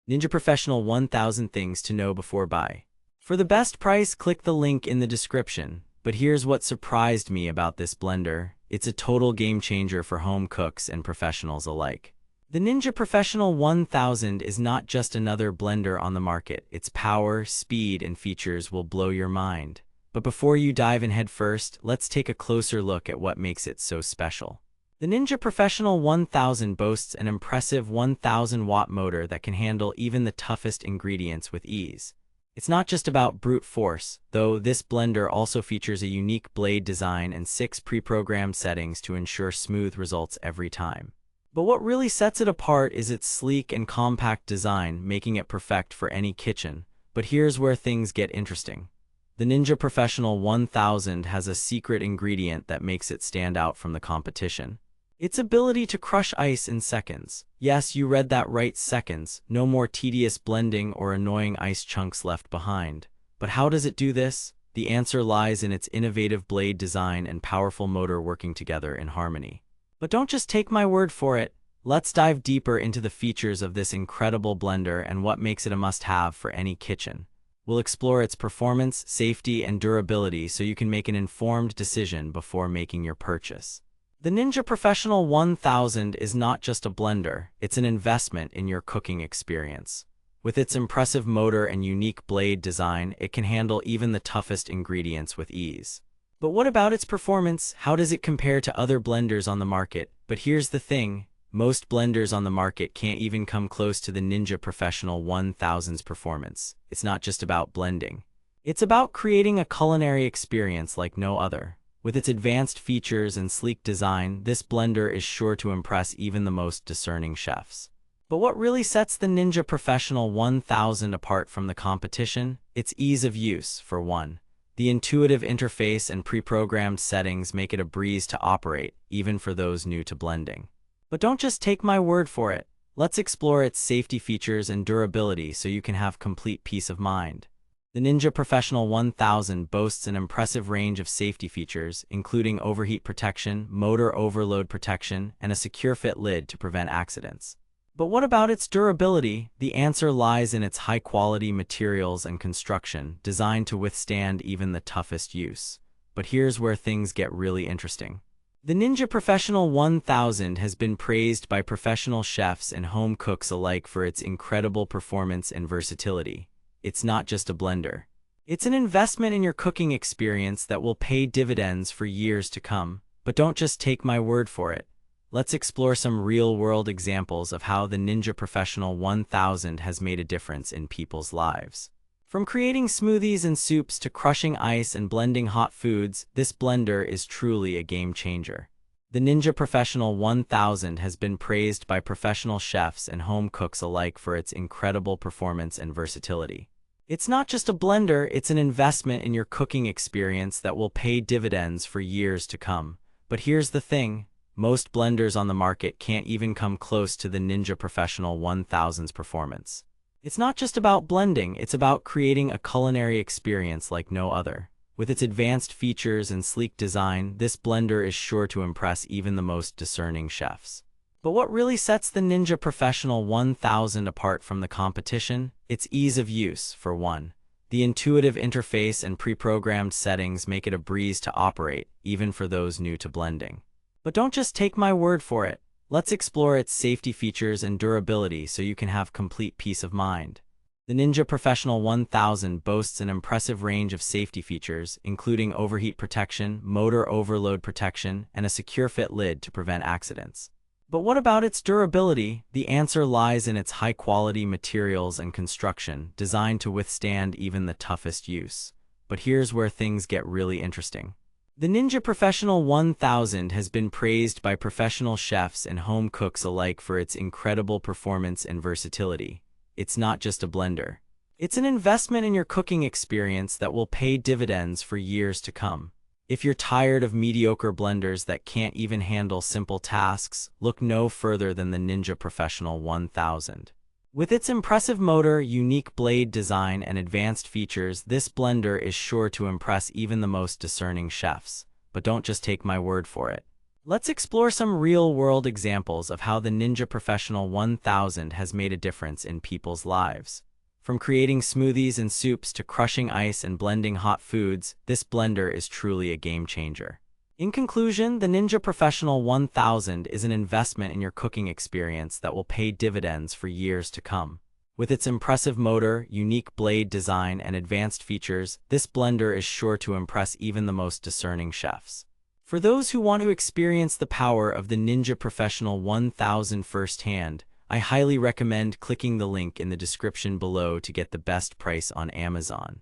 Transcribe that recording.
Ninja Professional 1000 Things to Know Before Buy. For the best price, click the link in the description. But here's what surprised me about this blender. It's a total game changer for home cooks and professionals alike. The Ninja Professional 1000 is not just another blender on the market. Its power, speed, and features will blow your mind. But before you dive in head first, let's take a closer look at what makes it so special. The Ninja Professional 1000 boasts an impressive 1000-watt motor that can handle even the toughest ingredients with ease. It's not just about brute force, though this blender also features a unique blade design and 6 pre-programmed settings to ensure smooth results every time. But what really sets it apart is its sleek and compact design, making it perfect for any kitchen. But here's where things get interesting. The Ninja Professional 1000 has a secret ingredient that makes it stand out from the competition. Its ability to crush ice in seconds. Yes, you read that right, seconds. No more tedious blending or annoying ice chunks left behind. But how does it do this? The answer lies in its innovative blade design and powerful motor working together in harmony. But don't just take my word for it. Let's dive deeper into the features of this incredible blender and what makes it a must-have for any kitchen. We'll explore its performance, safety, and durability so you can make an informed decision before making your purchase. The Ninja Professional 1000 is not just a blender, it's an investment in your cooking experience. With its impressive motor and unique blade design, it can handle even the toughest ingredients with ease. But what about its performance? How does it compare to other blenders on the market? But here's the thing, most blenders on the market can't even come close to the Ninja Professional 1000's performance. It's not just about blending. It's about creating a culinary experience like no other. With its advanced features and sleek design, this blender is sure to impress even the most discerning chefs. But what really sets the Ninja Professional 1000 apart from the competition? Its ease of use, for one. The intuitive interface and pre-programmed settings make it a breeze to operate, even for those new to blending. But don't just take my word for it. Let's explore its safety features and durability so you can have complete peace of mind. The Ninja Professional 1000 boasts an impressive range of safety features, including overheat protection, motor overload protection, and a secure fit lid to prevent accidents. But what about its durability? The answer lies in its high-quality materials and construction, designed to withstand even the toughest use. But here's where things get really interesting. The Ninja Professional 1000 has been praised by professional chefs and home cooks alike for its incredible performance and versatility. It's not just a blender. It's an investment in your cooking experience that will pay dividends for years to come. But don't just take my word for it. Let's explore some real-world examples of how the Ninja Professional 1000 has made a difference in people's lives. From creating smoothies and soups to crushing ice and blending hot foods, this blender is truly a game changer. The Ninja Professional 1000 has been praised by professional chefs and home cooks alike for its incredible performance and versatility. It's not just a blender, it's an investment in your cooking experience that will pay dividends for years to come. But here's the thing. Most blenders on the market can't even come close to the Ninja Professional 1000's performance. It's not just about blending, it's about creating a culinary experience like no other. With its advanced features and sleek design, this blender is sure to impress even the most discerning chefs. But what really sets the Ninja Professional 1000 apart from the competition? Its ease of use, for one. The intuitive interface and pre-programmed settings make it a breeze to operate, even for those new to blending. But don't just take my word for it. Let's explore its safety features and durability so you can have complete peace of mind. The Ninja Professional 1000 boasts an impressive range of safety features, including overheat protection, motor overload protection, and a secure fit lid to prevent accidents. But what about its durability? The answer lies in its high-quality materials and construction, designed to withstand even the toughest use. But here's where things get really interesting. The Ninja Professional 1000 has been praised by professional chefs and home cooks alike for its incredible performance and versatility. It's not just a blender. It's an investment in your cooking experience that will pay dividends for years to come. If you're tired of mediocre blenders that can't even handle simple tasks, look no further than the Ninja Professional 1000. With its impressive motor, unique blade design, and advanced features, this blender is sure to impress even the most discerning chefs. But don't just take my word for it. Let's explore some real-world examples of how the Ninja Professional 1000 has made a difference in people's lives. From creating smoothies and soups to crushing ice and blending hot foods, this blender is truly a game changer. In conclusion, the Ninja Professional 1000 is an investment in your cooking experience that will pay dividends for years to come. With its impressive motor, unique blade design, and advanced features, this blender is sure to impress even the most discerning chefs. For those who want to experience the power of the Ninja Professional 1000 firsthand, I highly recommend clicking the link in the description below to get the best price on Amazon.